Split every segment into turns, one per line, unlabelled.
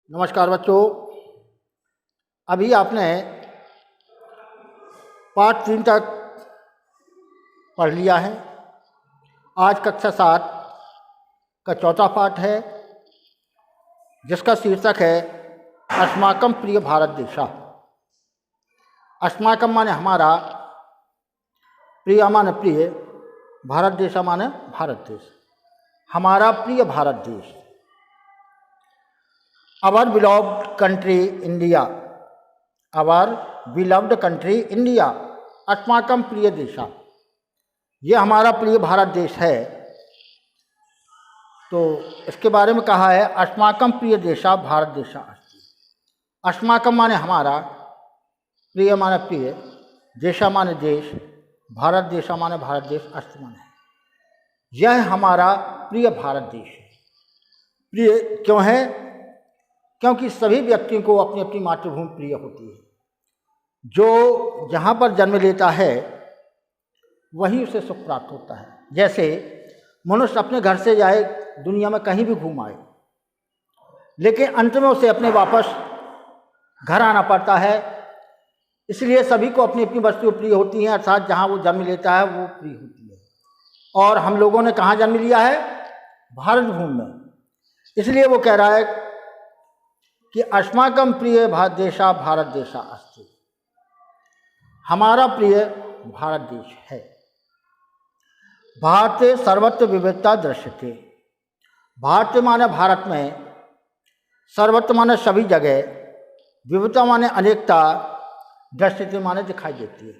नमस्कार बच्चों। अभी आपने पाठ 3 तक पढ़ लिया है। आज कक्षा 7 का चौथा पाठ है, जिसका शीर्षक है अस्माकं प्रिय भारत देशा। अस्माकं माने हमारा, प्रिय माने प्रिय, भारत देशा माने भारत देश, हमारा प्रिय भारत देश। Our beloved country India, our beloved country India, अस्माकं प्रिय देशा, ये हमारा प्रिय भारत देश है। तो इसके बारे में कहा है अस्माकं प्रिय देशा भारत देशा अस्ति। अस्माकं माने हमारा, प्रिय माने प्रिय, देशा माने देश, भारत देशा माने भारत देश, अस्ति माने है। यह हमारा प्रिय भारत देश है। प्रिय क्यों है? क्योंकि सभी व्यक्तियों को अपनी अपनी मातृभूमि प्रिय होती है। जो जहाँ पर जन्म लेता है वहीं उसे सुख प्राप्त होता है। जैसे मनुष्य अपने घर से जाए, दुनिया में कहीं भी घूम आए, लेकिन अंत में उसे अपने वापस घर आना पड़ता है। इसलिए सभी को अपनी अपनी वस्तुएं प्रिय होती हैं, अर्थात जहाँ वो जन्म लेता है वो प्रिय होती है। और हम लोगों ने कहाँ जन्म लिया है? भारत भूमि में। इसलिए वो कह रहा है कि अस्माकं प्रिय देशा भारत देशा अस्ति, हमारा प्रिय भारत देश है। भारते सर्वत्र विविधता दृश्यते। भारत माने भारत में, सर्वत्र माने सभी जगह, विविधता माने अनेकता, दृश्यते माने दिखाई देती है।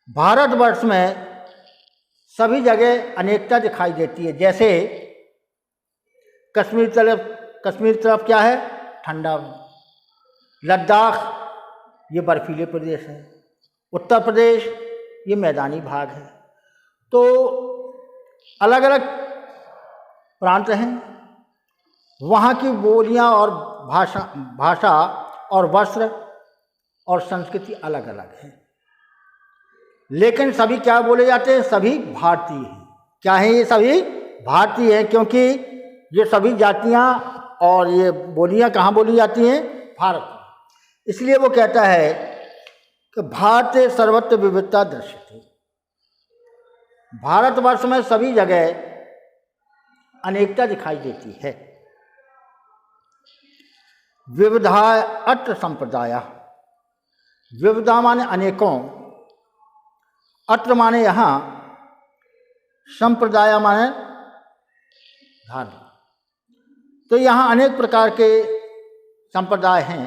भारतवर्ष में सभी जगह अनेकता दिखाई देती है। जैसे कश्मीर तरफ क्या है? ठंडा। लद्दाख ये बर्फीले प्रदेश है। उत्तर प्रदेश ये मैदानी भाग है। तो अलग अलग प्रांत हैं, वहाँ की बोलियाँ और भाषा और वस्त्र और संस्कृति अलग अलग है, लेकिन सभी क्या बोले जाते हैं? सभी भारतीय हैं। क्या हैं ये? सभी भारतीय हैं, क्योंकि ये सभी जातियाँ और ये बोलियाँ कहाँ बोली जाती हैं? भारत में। इसलिए वो कहता है कि भारते सर्वत्र विविधता दृश्यते। भारतवर्ष में सभी जगह अनेकता दिखाई देती है। विविधा अत्र संप्रदाय। विविधा माने अनेकों, अत्र माने यहाँ, संप्रदाय माने धर्म। तो यहाँ अनेक प्रकार के संप्रदाय हैं,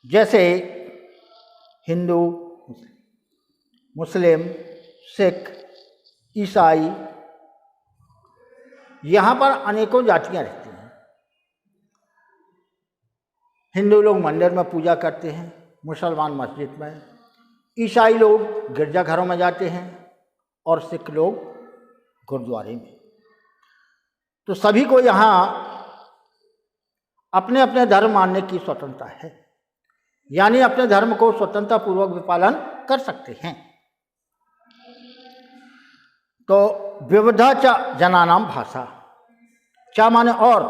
जैसे हिंदू, मुस्लिम, सिख, ईसाई। यहाँ पर अनेकों जातियाँ रहती हैं। हिंदू लोग मंदिर में पूजा करते हैं, मुसलमान मस्जिद में, ईसाई लोग गिरजाघरों में जाते हैं और सिख लोग गुरुद्वारे में। तो सभी को यहाँ अपने अपने धर्म मानने की स्वतंत्रता है, यानी अपने धर्म को स्वतंत्रता पूर्वक भी पालन कर सकते हैं। तो विविधा च जनानाम भाषा। च माने और,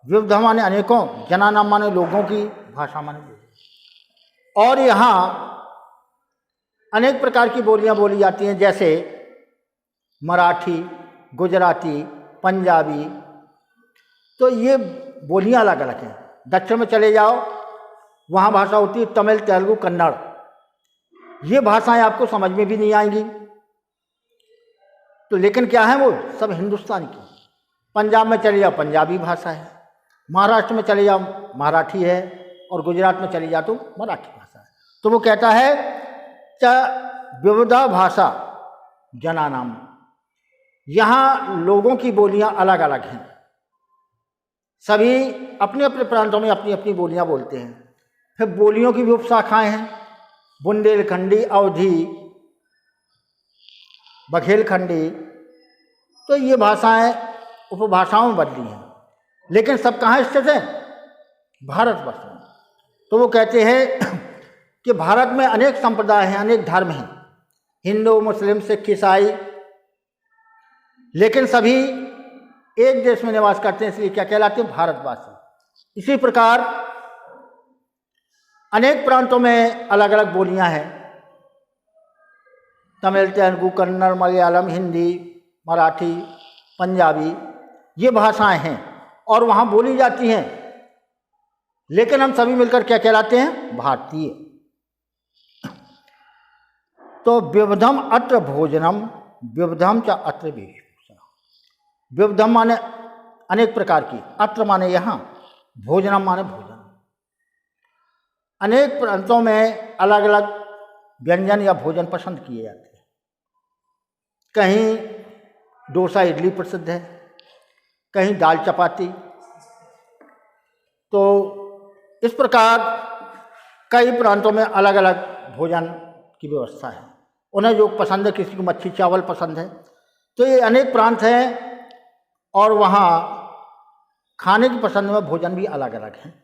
विविधा माने अनेकों, जनानाम माने लोगों की, भाषा माने लोग। और यहाँ अनेक प्रकार की बोलियां बोली जाती हैं, जैसे मराठी, गुजराती, पंजाबी। तो ये बोलियां अलग अलग हैं। दक्षिण में चले जाओ, वहाँ भाषा होती है तमिल, तेलुगु, कन्नड़। ये भाषाएं आपको समझ में भी नहीं आएंगी। तो लेकिन क्या है? वो सब हिंदुस्तान की। पंजाब में चले जाओ, पंजाबी भाषा है। महाराष्ट्र में चले जाओ, मराठी है। और गुजरात में चले जाओ तो मराठी भाषा है। तो वो कहता है च विविधा भाषा जनानाम। यहाँ लोगों की बोलियां अलग अलग हैं। सभी अपने अपने प्रांतों में अपनी अपनी बोलियां बोलते हैं। फिर बोलियों की भी उपशाखाएं हैं, बुंदेलखंडी, अवधी, बघेलखंडी। तो ये भाषाएं उपभाषाओं में बदली हैं, लेकिन सब कहाँ स्थित हैं? भारतवर्ष में। तो वो कहते हैं कि भारत में अनेक संप्रदाय हैं, अनेक धर्म हैं, हिंदू, मुस्लिम, सिख, ईसाई, लेकिन सभी एक देश में निवास करते हैं, इसलिए क्या कहलाते हैं? भारतवासी। इसी प्रकार अनेक प्रांतों में अलग अलग बोलियां हैं। तमिल, तेलुगु, कन्नड़, मलयालम, हिंदी, मराठी, पंजाबी, ये भाषाएं हैं और वहाँ बोली जाती हैं, लेकिन हम सभी मिलकर क्या कहलाते हैं? भारतीय। तो विविधम अत्र भोजनम, विविधम च अत्र वेशभूषा। विविधम माने अनेक प्रकार की, अत्र माने यहाँ, भोजनम माने भोजन। अनेक प्रांतों में अलग अलग व्यंजन या भोजन पसंद किए जाते हैं। कहीं डोसा इडली प्रसिद्ध है, कहीं दाल चपाती। तो इस प्रकार कई प्रांतों में अलग अलग भोजन की व्यवस्था है। उन्हें जो पसंद है, किसी को मच्छी चावल पसंद है। तो ये अनेक प्रांत हैं और वहाँ खाने की पसंद में भोजन भी अलग अलग हैं।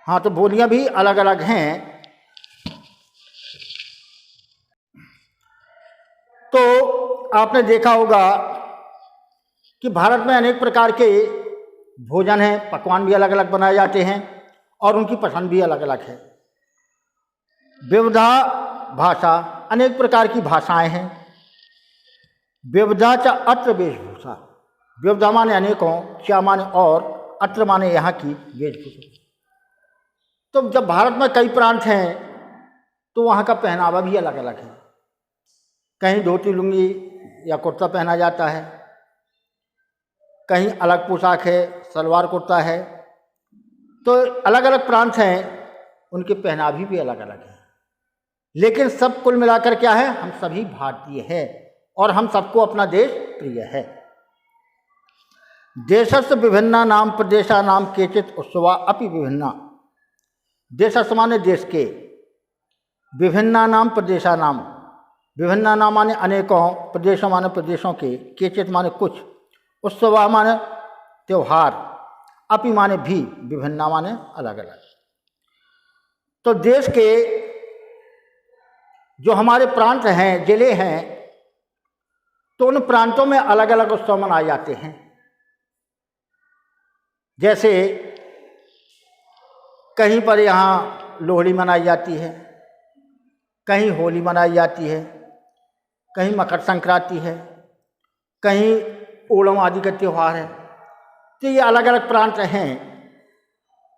हाँ, तो बोलियां भी अलग अलग हैं। तो आपने देखा होगा कि भारत में अनेक प्रकार के भोजन हैं, पकवान भी अलग अलग बनाए जाते हैं और उनकी पसंद भी अलग अलग है। विविधा भाषा, अनेक प्रकार की भाषाएं हैं। विविधा च अत्र वेशभूषा, विविधा माने अनेकों, च माने और, अत्र माने यहाँ की वेशभूषा। तो जब भारत में कई प्रांत हैं तो वहाँ का पहनावा भी अलग अलग है। कहीं धोती लुंगी या कुर्ता पहना जाता है, कहीं अलग पोशाक है, सलवार कुर्ता है। तो अलग अलग प्रांत हैं, उनके पहनावे भी अलग अलग हैं, लेकिन सब कुल मिलाकर क्या है? हम सभी भारतीय हैं और हम सबको अपना देश प्रिय है। देशस्य विभिन्ना नाम प्रदेशा नाम केचित उत्सवा अपि विभिन्ना। देशस्य माने देश के, विभिन्ना नाम प्रदेशा नाम, विभिन्ना नाम माने अनेकों, प्रदेशों माने प्रदेशों के, केचित माने कुछ, उत्सवा माने त्योहार, अपि माने भी, विभिन्ना माने अलग अलग। तो देश के जो हमारे प्रांत हैं, जिले हैं, तो उन प्रांतों में अलग अलग उत्सव मनाए जाते हैं। जैसे कहीं पर यहाँ लोहड़ी मनाई जाती है, कहीं होली मनाई जाती है, कहीं मकर संक्रांति है, कहीं ओणम आदि का त्यौहार है। तो ये अलग अलग प्रांत हैं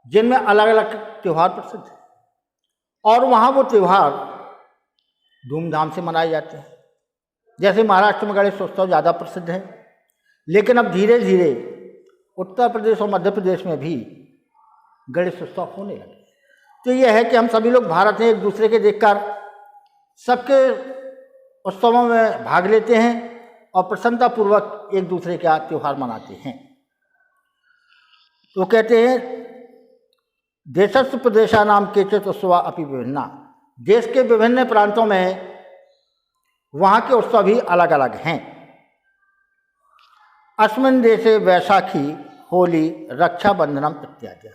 जिनमें अलग अलग त्यौहार प्रसिद्ध हैं और वहाँ वो त्यौहार धूमधाम से मनाए जाते हैं। जैसे महाराष्ट्र में गणेश उत्सव ज़्यादा प्रसिद्ध है, लेकिन अब धीरे धीरे उत्तर प्रदेश और मध्य प्रदेश में भी गणेश उत्सव होने लगे। तो यह है कि हम सभी लोग भारत में एक दूसरे के देखकर सबके उत्सवों में भाग लेते हैं और प्रसन्नतापूर्वक एक दूसरे का त्यौहार मनाते हैं। तो कहते हैं देशस्य प्रदेशा नाम केचित् उत्सवा अपि विभिन्ना। देश के विभिन्न प्रांतों में वहाँ के उत्सव भी अलग अलग हैं। अस्मिन् देशे वैशाखी, होली, रक्षाबंधनम इत्यादि।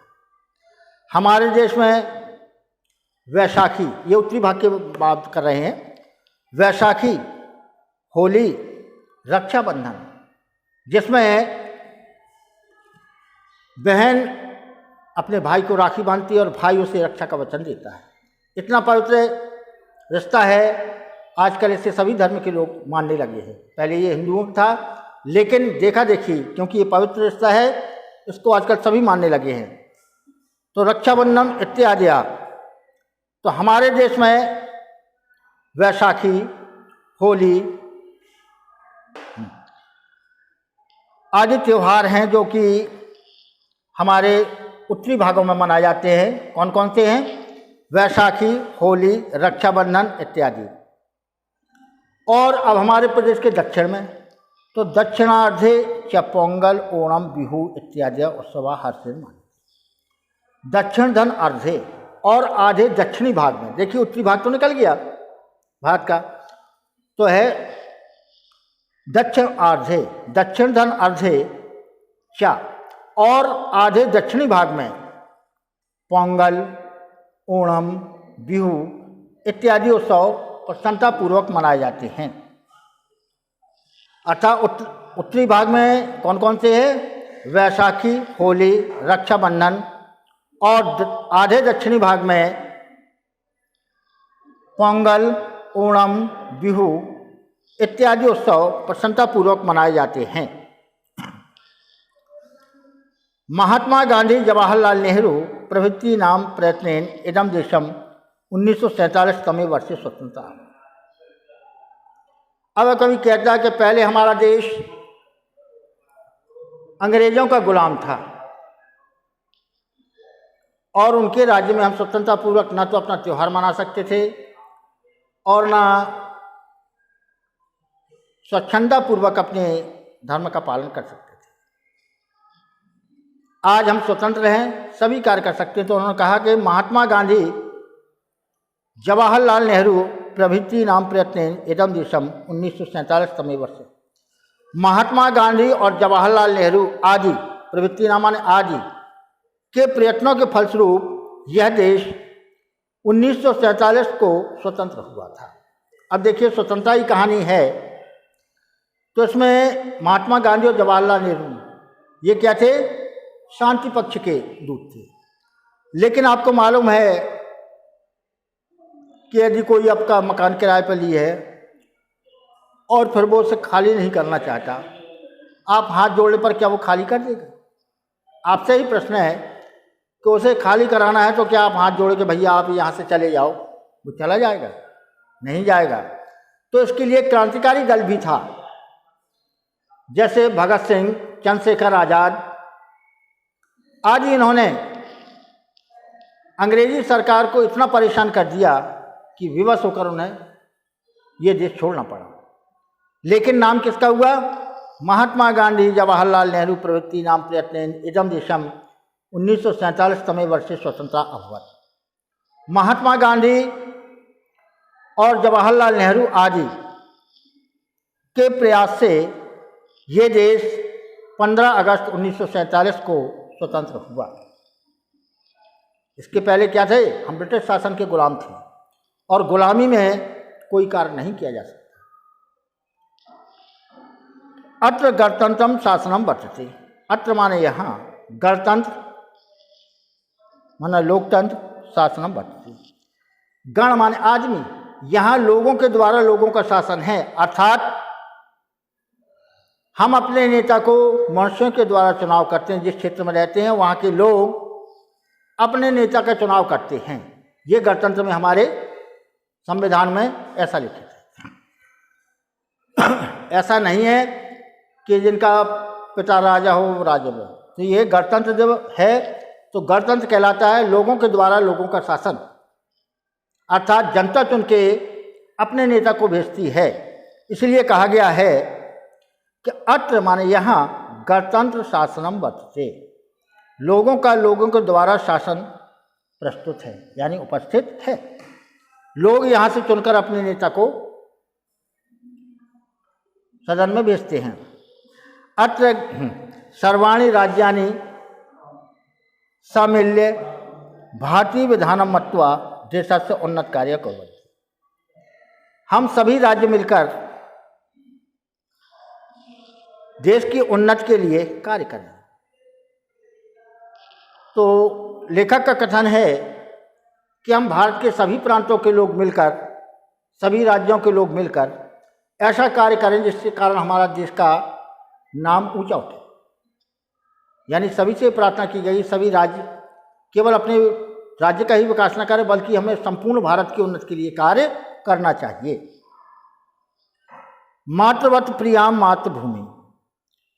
हमारे देश में वैशाखी, ये उत्तरी भाग की बात कर रहे हैं, वैशाखी, होली, रक्षाबंधन, जिसमें बहन अपने भाई को राखी बांधती है और भाई उसे रक्षा का वचन देता है। इतना पवित्र रिश्ता है। आजकल इसे सभी धर्म के लोग मानने लगे हैं। पहले ये हिंदुओं का था, लेकिन देखा देखी क्योंकि ये पवित्र रिश्ता है, इसको आजकल सभी मानने लगे हैं। तो रक्षाबंधन इत्यादि। तो हमारे देश में वैशाखी, होली आदि त्यौहार हैं जो कि हमारे उत्तरी भागों में मनाए जाते हैं। कौन कौन से हैं? वैशाखी, होली, रक्षाबंधन इत्यादि। और अब हमारे प्रदेश के दक्षिण में तो दक्षिणार्धे च पोंगल, ओणम, बिहू इत्यादि उत्सव हर्षित माने। दक्षिण धन अर्धे और आधे दक्षिणी भाग में। देखिए उत्तरी भाग तो निकल गया भारत का, तो है दक्षिण अर्धे, दक्षिण धन अर्धे च और आधे दक्षिणी भाग में पोंगल, ओणम, बिहू इत्यादि उत्सव प्रसन्नतापूर्वक मनाए जाते हैं। अर्थात उत्तरी भाग में कौन कौन से हैं? वैशाखी, होली, रक्षाबंधन, और आधे दक्षिणी भाग में पोंगल, ओणम, बिहू इत्यादि उत्सव प्रसन्नतापूर्वक मनाए जाते हैं। महात्मा गांधी जवाहरलाल नेहरू प्रभृति नाम प्रयत्नेन इदम देशम 1947 तमे वर्षे स्वतंत्रता। अब कभी कहता है कि पहले हमारा देश अंग्रेजों का गुलाम था और उनके राज्य में हम स्वतंत्रतापूर्वक न तो अपना त्यौहार मना सकते थे और न स्वच्छंदतापूर्वक अपने धर्म का पालन कर सकते थे। आज हम स्वतंत्र हैं, सभी कार्य कर सकते हैं। तो उन्होंने कहा कि महात्मा गांधी जवाहरलाल नेहरू प्रभृति नाम प्रयत्नेन इदम देशम 1947 तमे वर्षे। महात्मा गांधी और जवाहरलाल नेहरू आदि, प्रभृति नाम माने आदि, के प्रयत्नों के फलस्वरूप यह देश 1947 को स्वतंत्र हुआ था। अब देखिए स्वतंत्रता की कहानी है तो इसमें महात्मा गांधी और जवाहरलाल नेहरू ये क्या थे? शांति पक्ष के दूत थे। लेकिन आपको मालूम है कि यदि कोई आपका मकान किराए पर लिए है और फिर वो उसे खाली नहीं करना चाहता, आप हाथ जोड़ने पर क्या वो खाली कर देगा? आपसे ही प्रश्न है कि उसे खाली कराना है तो क्या आप हाथ जोड़ के भैया आप यहाँ से चले जाओ, वो चला जाएगा? नहीं जाएगा। तो इसके लिए क्रांतिकारी दल भी था, जैसे भगत सिंह, चंद्रशेखर आज़ाद आदि। इन्होंने अंग्रेजी सरकार को इतना परेशान कर दिया कि विवश होकर उन्हें ये देश छोड़ना पड़ा। लेकिन नाम किसका हुआ? महात्मा गांधी जवाहरलाल नेहरू प्रभृति नाम प्रयत्नेन इदम देशम 1947 तमे वर्षे स्वतंत्रता अभवत्। महात्मा गांधी और जवाहरलाल नेहरू आदि के प्रयास से ये देश 15 अगस्त 1947 को स्वतंत्र हुआ। इसके पहले क्या थे? हम ब्रिटिश शासन के गुलाम थे और गुलामी में कोई कार्य नहीं किया जा सकता। अत्र गणतंत्रम शासनम वर्तते। अत्र माने यहाँ, गणतंत्र माने लोकतंत्र, शासनम वर्तते। गण माने आदमी, यहाँ लोगों के द्वारा लोगों का शासन है। अर्थात हम अपने नेता को मनुष्यों के द्वारा चुनाव करते हैं। जिस क्षेत्र में रहते हैं वहाँ के लोग अपने नेता का चुनाव करते हैं। ये गणतंत्र में हमारे संविधान में ऐसा लिखित है। ऐसा नहीं है कि जिनका पिता राजा हो वो राजा हो। तो ये गणतंत्र जब है तो गणतंत्र कहलाता है लोगों के द्वारा लोगों का शासन। अर्थात जनता चुन के अपने नेता को भेजती है। इसलिए कहा गया है कि अत्र माने यहाँ गणतंत्र शासनम वर्तते। लोगों का लोगों के द्वारा शासन प्रस्तुत है, यानी उपस्थित है। लोग यहाँ से चुनकर अपने नेता को सदन में भेजते हैं। अत्र सर्वाणि राज्यानि सम्मिल्य भारतीय विधानम मत्वा देशस्य उन्नत कार्य कुर्वन्ति। हम सभी राज्य मिलकर देश की उन्नति के लिए कार्य करें। तो लेखक का कथन है कि हम भारत के सभी प्रांतों के लोग मिलकर, सभी राज्यों के लोग मिलकर ऐसा कार्य करें जिसके कारण हमारा देश का नाम ऊंचा उठे। यानी सभी से प्रार्थना की गई, सभी राज्य केवल अपने राज्य का ही विकास न करें बल्कि हमें संपूर्ण भारत की उन्नति के लिए कार्य करना चाहिए। मातृवत प्रियाम मातृभूमि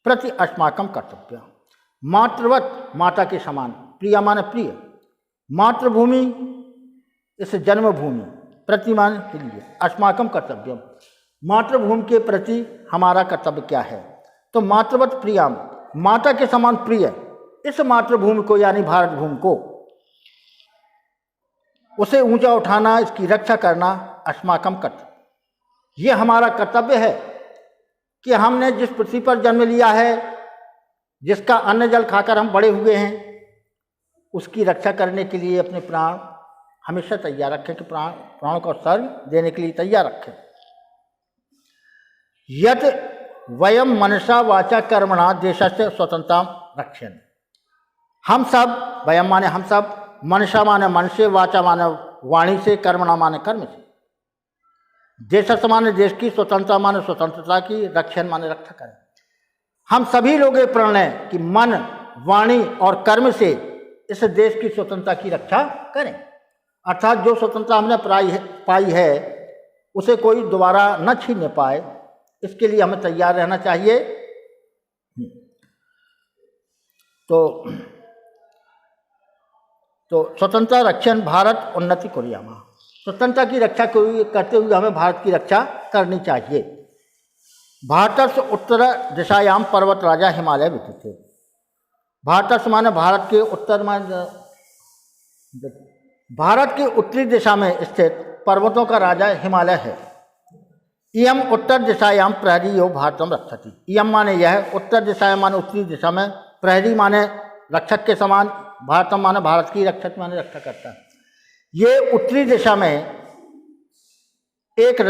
प्रति अस्माकं कर्तव्य। मातृवत माता के समान, प्रिया माने प्रिय, मातृभूमि इस जन्मभूमि, प्रति मान के लिए, अस्माकं कर्तव्य मातृभूमि के प्रति हमारा कर्तव्य क्या है? तो मातृवत प्रियाम, माता के समान प्रिय इस मातृभूमि को यानी भारत भूमि को, उसे ऊंचा उठाना, इसकी रक्षा करना अस्माकं कर्तव्य। ये हमारा कर्तव्य है कि हमने जिस पृथ्वी पर जन्म लिया है, जिसका अन्न जल खाकर हम बड़े हुए हैं, उसकी रक्षा करने के लिए अपने प्राण हमेशा तैयार रखें कि प्राणों का सर्व देने के लिए तैयार रखें। यत् वयम मनसा वाचा कर्मणा देशस्य स्वतंत्रता रक्षण। हम सब, वयम माने हम सब, मनसा माने मन से, वाचा माने वाणी से, कर्मणा माने कर्म से, देशस्य माने देश की, स्वतंत्रता माने स्वतंत्रता की, रक्षण माने रक्षा करें। हम सभी लोग ये प्रण लें कि मन, वाणी और कर्म से इस देश की स्वतंत्रता की रक्षा करें। अर्थात जो स्वतंत्रता हमने पाई है उसे कोई दोबारा न छीनने पाए, इसके लिए हमें तैयार रहना चाहिए। तो स्वतंत्रता रक्षण भारत उन्नति कोरियामा। स्वतंत्रता की रक्षा करते हुए हमें भारत की रक्षा करनी चाहिए। भारतस्य उत्तर दिशायाम पर्वत राजा हिमालय विद्यते। भारतस्य माने भारत के उत्तर में, भारत की उत्तरी दिशा में स्थित पर्वतों का राजा हिमालय है। इयम उत्तर दिशायाम प्रहरी यो भारतम रक्षति। इयम माने यह, उत्तर दिशायाम माने उत्तरी दिशा में, प्रहरी माने रक्षक के समान, भारतम माने भारत की, रक्षक माने रक्षा करता है। ये उत्तरी दिशा में एक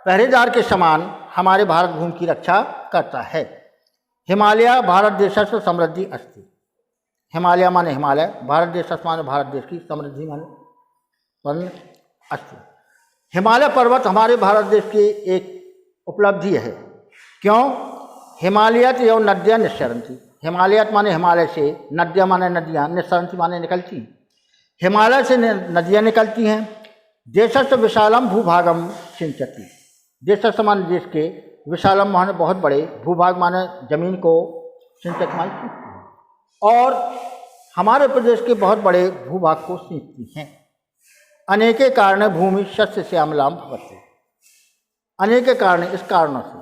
पहरेदार के समान हमारे भारत भूमि की रक्षा करता है। हिमालय भारत देशस्य समृद्धि अस्ति। हिमालय माने हिमालय, भारत देशस्य माने भारत देश की, समृद्धि माने अस्ति। हिमालय पर्वत हमारे भारत देश की एक उपलब्धि है। क्यों? हिमालयत एवं नद्यां निस्सरन्ति। हिमालयत माने हिमालय से, नद्यां माने नदियाँ, निस्सरन्ति माने निकलती। हिमालय से नदियाँ निकलती हैं। देशस्य विशालम भूभागम सिंचति। देशस्य माने देश के, विशालम माने बहुत बड़े, भूभाग माने जमीन को, सिंचत माने, और हमारे प्रदेश के बहुत बड़े भूभाग को सिंचती हैं। अनेके कारण भूमि शस्य श्यामलाम भवति। अनेके कारण, इस कारणों से,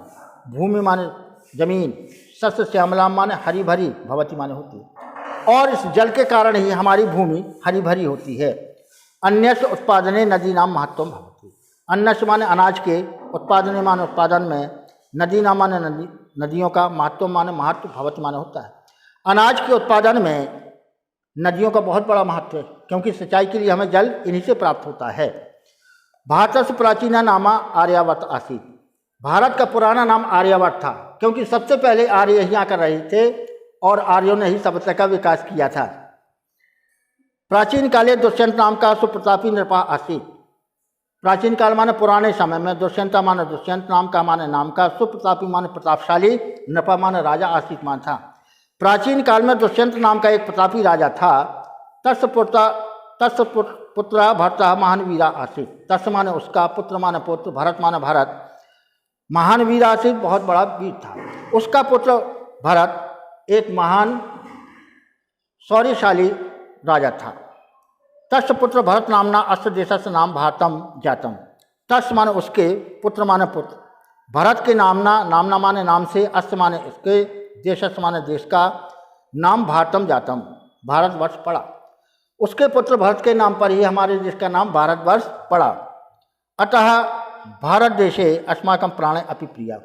भूमि माने जमीन, शस्य श्यामलाम माने हरी भरी, भवति माने होती है, और इस जल के कारण ही हमारी भूमि हरी भरी होती है। अन्यस्य उत्पादने नदी नाम महत्वम भवति। अन्यस्य माने अनाज के, उत्पादने माने उत्पादन में, नदी नाम माने नदियों का, महत्व माने महत्व, भवति माने होता है। अनाज के उत्पादन में नदियों का बहुत बड़ा महत्व है, क्योंकि सिंचाई के लिए हमें जल इन्हीं से प्राप्त होता है। भारतस्य प्राचीना नामा आर्यावर्त आसीत्। भारत का पुराना नाम आर्यावर्त था, क्योंकि सबसे पहले आर्य यहीं आकर रहे थे और आर्यों ने ही सभ्यता का विकास किया था। प्राचीन काले दुष्यंत नाम का सुप्रतापी नृपा आसीत्। प्राचीन काल माने पुराने समय में, दुष्यंता माने दुष्यंत नाम का माने नाम का, सुप्रतापी माने प्रतापशाली, नृपा माने राजा, आसीत् मान था। प्राचीन काल में दुष्यंत नाम का एक प्रतापी राजा था। तस्य पुत्र भरतः महान वीरा आसीत्। तस्य माने उसका, पुत्र माने पुत्र, भरत माने भारत, महान वीर आसीत् बहुत बड़ा वीर था। उसका पुत्र भरत एक महान शौर्यशाली राजा था। तस्य पुत्र भरत नामना अस्य देशस्य नाम भारतम जातम। तस्य माने उसके, पुत्र माने पुत्र, भरत के नामना माने नाम से, अस्य माने इसके, देशस्य माने देश का, नाम भारतम जातम, भारतवर्ष पड़ा। उसके पुत्र भरत के नाम पर ही हमारे देश का नाम भारतवर्ष पड़ा। अतः भारत देशे अस्माकं प्राणे अपि प्रिया।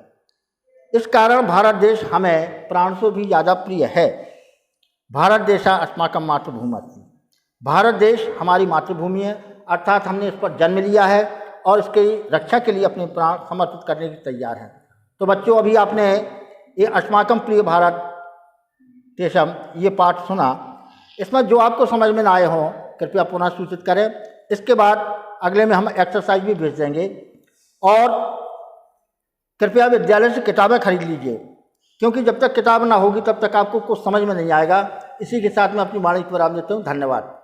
इस कारण भारत देश हमें प्राण से भी ज़्यादा प्रिय है। भारत देशा अस्माकं मातृभूमि अस्ति। भारत देश हमारी मातृभूमि है, अर्थात हमने इस पर जन्म लिया है और इसकी रक्षा के लिए अपने प्राण समर्पित करने की तैयार हैं। तो बच्चों, अभी आपने ये अस्माकं प्रिय भारत देशम ये पाठ सुना। इसमें जो आपको समझ में ना आए हों कृपया पुनः सूचित करें। इसके बाद अगले में हम एक्सरसाइज भी भेज देंगे, और कृपया विद्यालय से किताबें खरीद लीजिए, क्योंकि जब तक किताब ना होगी तब तक आपको कुछ समझ में नहीं आएगा। इसी के साथ मैं अपनी वाणी को विराम देता हूँ। धन्यवाद।